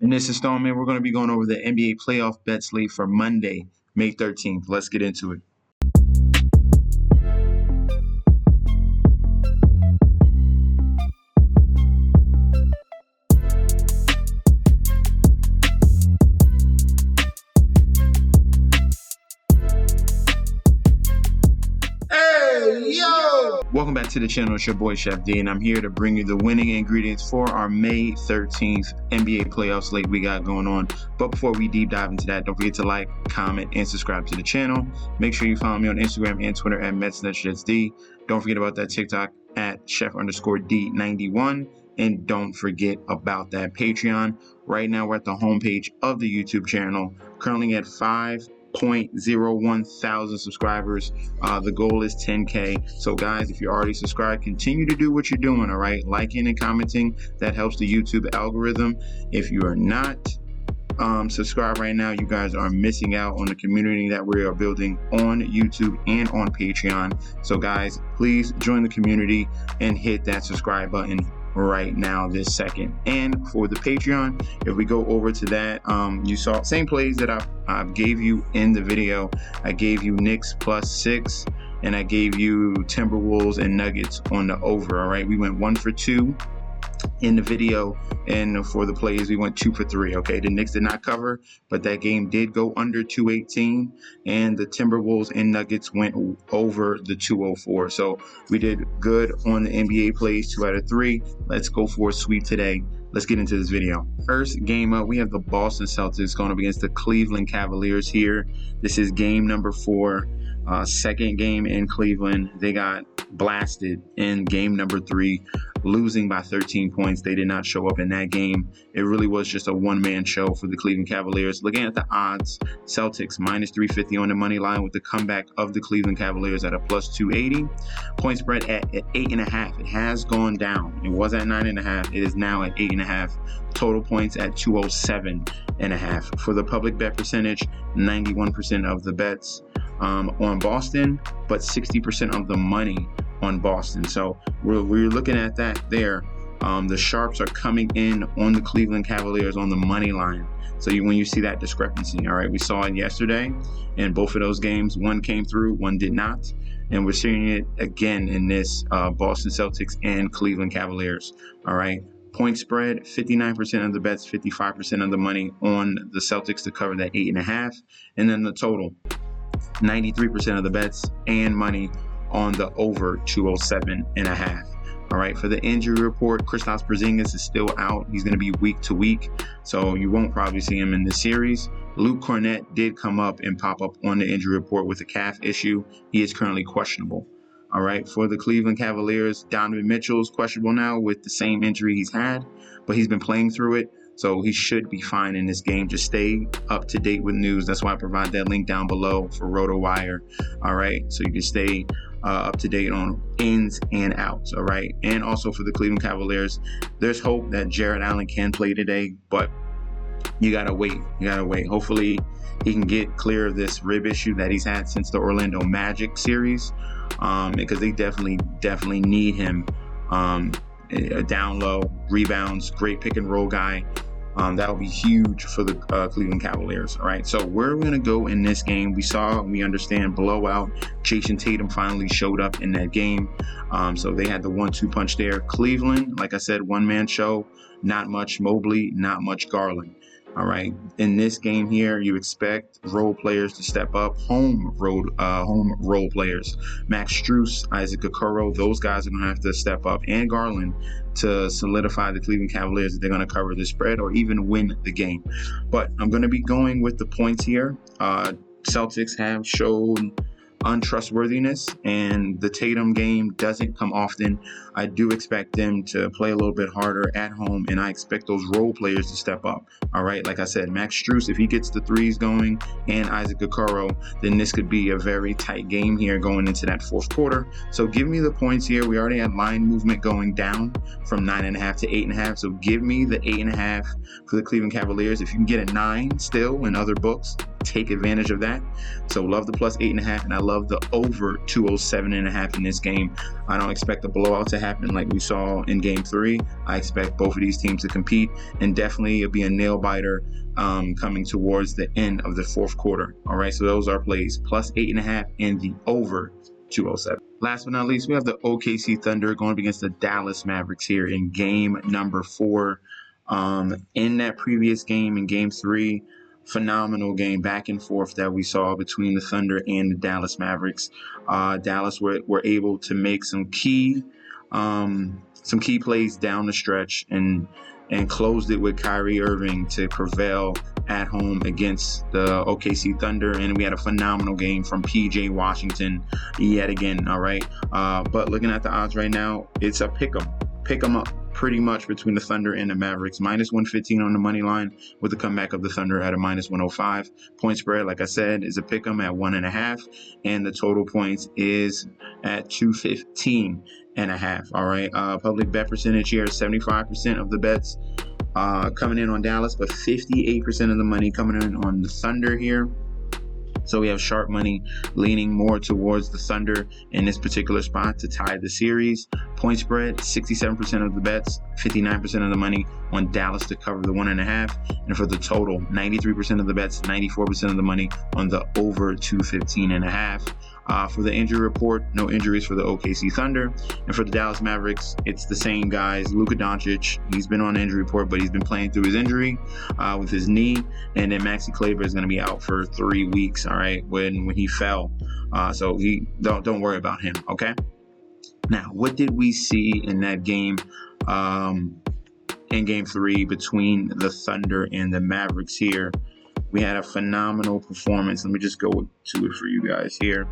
In this installment, we're going to be going over the NBA playoff bet slate for Monday, May 13th. Let's get into it. Welcome back to the channel. It's your boy Chef D, and I'm here to bring you the winning ingredients for our May 13th NBA playoff slate we got going on. But before we deep dive into that, don't forget to like, comment, and subscribe to the channel. Make sure you follow me on Instagram and Twitter at MetsNetJetsD. Don't forget about that TikTok at Chef_D91. And don't forget about that Patreon. Right now, we're at the homepage of the YouTube channel, currently at 5.01 thousand subscribers. The goal is 10K. So guys, if you're already subscribed, continue to do what you're doing. All right, liking and commenting, that helps the YouTube algorithm. If you are not subscribed right now, you guys are missing out on the community that we are building on YouTube and on Patreon. So guys, please join the community and hit that subscribe button right now this second. And for the Patreon, if we go over to that, you saw same plays that I gave you in the video. I gave you Knicks +6, and I gave you Timberwolves and Nuggets on the over. All right, we went 1 for 2 in the video, and for the plays we went 2 for 3. Okay, the Knicks did not cover, but that game did go under 218, and the Timberwolves and Nuggets went over the 204. So we did good on the NBA plays, 2 out of 3. Let's go for a sweep today. Let's get into this video. First game up, we have the Boston Celtics going up against the Cleveland Cavaliers here. This is game number 4. Second game in Cleveland. They got blasted in game number 3, losing by 13 points. They did not show up in that game. It really was just a one-man show for the Cleveland Cavaliers. Looking at the odds, Celtics -350 on the money line with the comeback of the Cleveland Cavaliers at a +280. Point spread at 8.5. It has gone down. It was at 9.5. It is now at 8.5. Total points at 207.5. For the public bet percentage, 91% of the bets on Boston, but 60% of the money on Boston. So we're looking at that there. The sharps are coming in on the Cleveland Cavaliers on the money line. So when you see that discrepancy, all right, we saw it yesterday in both of those games. One came through, one did not. And we're seeing it again in this Boston Celtics and Cleveland Cavaliers. All right. Point spread, 59% of the bets, 55% of the money on the Celtics to cover that 8.5. And then the total, 93% of the bets and money on the over 207.5. All right, for the injury report, Kristaps Porzingis is still out. He's going to be week to week, so you won't probably see him in this series. Luke Cornett did come up and pop up on the injury report with a calf issue. He is currently questionable. All right, for the Cleveland Cavaliers, Donovan Mitchell is questionable now with the same injury he's had, but he's been playing through it, so he should be fine in this game. Just stay up to date with news. That's why I provide that link down below for RotoWire. All right, so you can stay up to date on ins and outs. All right, and also for the Cleveland Cavaliers, there's hope that Jared Allen can play today, but you gotta wait. You gotta wait. Hopefully he can get clear of this rib issue that he's had since the Orlando Magic series, because they definitely need him. Down low, rebounds, great pick and roll guy. That'll be huge for the Cleveland Cavaliers. All right, so where are we going to go in this game? We understand blowout. Jason Tatum finally showed up in that game. So they had the 1-2 punch there. Cleveland, like I said, one-man show. Not much Mobley, not much Garland. All right, in this game here, you expect role players to step up, home role players. Max Strus, Isaac Okoro, those guys are going to have to step up, and Garland, to solidify the Cleveland Cavaliers that they're going to cover the spread or even win the game. But I'm going to be going with the points here. Celtics have shown untrustworthiness, and the Tatum game doesn't come often. I do expect them to play a little bit harder at home, and I expect those role players to step up. All right, like I said, Max Strus, if he gets the threes going, and Isaac Okoro, then this could be a very tight game here going into that fourth quarter. So give me the points here. We already had line movement going down from 9.5 to 8.5. So give me the 8.5 for the Cleveland Cavaliers. If you can get a 9 still in other books, take advantage of that. So love the plus 8.5, and I love the over 207.5 in this game. I don't expect a blowout to happen like we saw in game 3. I expect both of these teams to compete, and definitely it'll be a nail biter coming towards the end of the 4th quarter. All right, so those are plays, plus 8.5 and the over 207. Last but not least, we have the OKC Thunder going up against the Dallas Mavericks here in game number 4. In that previous game, in game 3, phenomenal game back and forth that we saw between the Thunder and the Dallas Mavericks. Dallas were able to make some key plays down the stretch and closed it with Kyrie Irving to prevail at home against the OKC Thunder. And we had a phenomenal game from PJ Washington yet again. All right. But looking at the odds right now, it's a pick 'em up pretty much between the Thunder and the Mavericks. Minus 115 on the money line with the comeback of the Thunder at a minus 105. Point spread, like I said, is a pick 'em at 1.5, and the total points is at 215.5. All right. Public bet percentage here is 75% of the bets coming in on Dallas, but 58% of the money coming in on the Thunder here. So we have sharp money leaning more towards the Thunder in this particular spot to tie the series. Point spread, 67% of the bets, 59% of the money on Dallas to cover the 1.5. And for the total, 93% of the bets, 94% of the money on the over 215.5. For the injury report, no injuries for the OKC Thunder. And for the Dallas Mavericks, it's the same guys. Luka Doncic, he's been on the injury report, but he's been playing through his injury with his knee. And then Maxi Kleber is going to be out for 3 weeks, all right, when he fell. So he don't worry about him, okay? Now, what did we see in that game, in game 3 between the Thunder and the Mavericks here? We had a phenomenal performance. Let me just go to it for you guys here.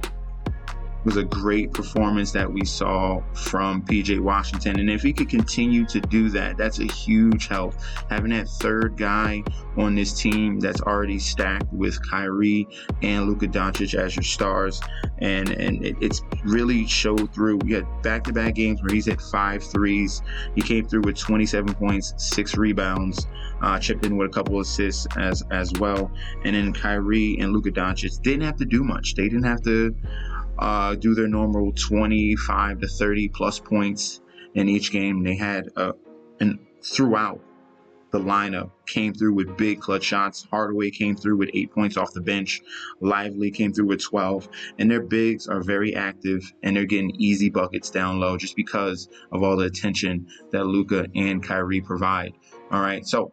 It was a great performance that we saw from PJ Washington. And if he could continue to do that, that's a huge help. Having that third guy on this team that's already stacked with Kyrie and Luka Doncic as your stars. And it's really showed through. We had back-to-back games where he's hit 5 threes. He came through with 27 points, 6 rebounds, chipped in with a couple assists as well. And then Kyrie and Luka Doncic didn't have to do much. They didn't have to do their normal 25 to 30 plus points in each game. They had and throughout the lineup came through with big clutch shots. Hardaway came through with 8 points off the bench. Lively came through with 12. And their bigs are very active, and they're getting easy buckets down low just because of all the attention that Luka and Kyrie provide. All right, so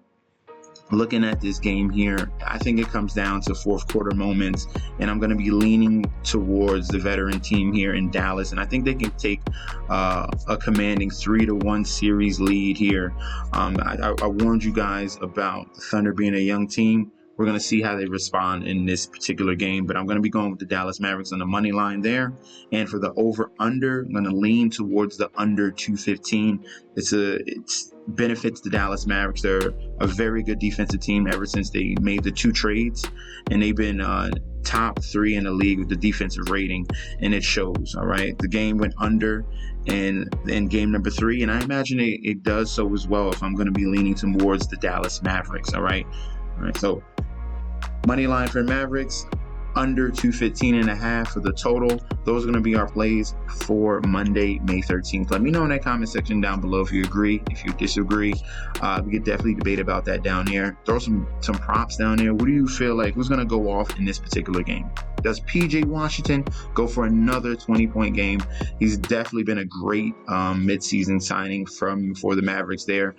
looking at this game here, I think it comes down to 4th quarter moments, and I'm going to be leaning towards the veteran team here in Dallas, and I think they can take a commanding 3-1 series lead here. I warned you guys about the Thunder being a young team. We're going to see how they respond in this particular game, but I'm going to be going with the Dallas Mavericks on the money line there. And for the over-under, I'm going to lean towards the under 215. It's benefits the Dallas Mavericks. They're a very good defensive team ever since they made the 2 trades, and they've been top 3 in the league with the defensive rating, and it shows. All right, the game went under in game number 3, and I imagine it does so as well if I'm going to be leaning towards the Dallas Mavericks. All right, so money line for Mavericks, under 215.5 for the total. Those are going to be our plays for Monday, May 13th. Let me know in that comment section down below if you agree, if you disagree. We could definitely debate about that down here. Throw some props down there. What do you feel like? Who's going to go off in this particular game? Does PJ Washington go for another 20-point game? He's definitely been a great midseason signing for the Mavericks there.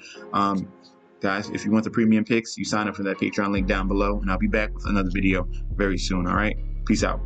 Guys, if you want the premium picks, you sign up for that Patreon link down below, and I'll be back with another video very soon. All right, peace out.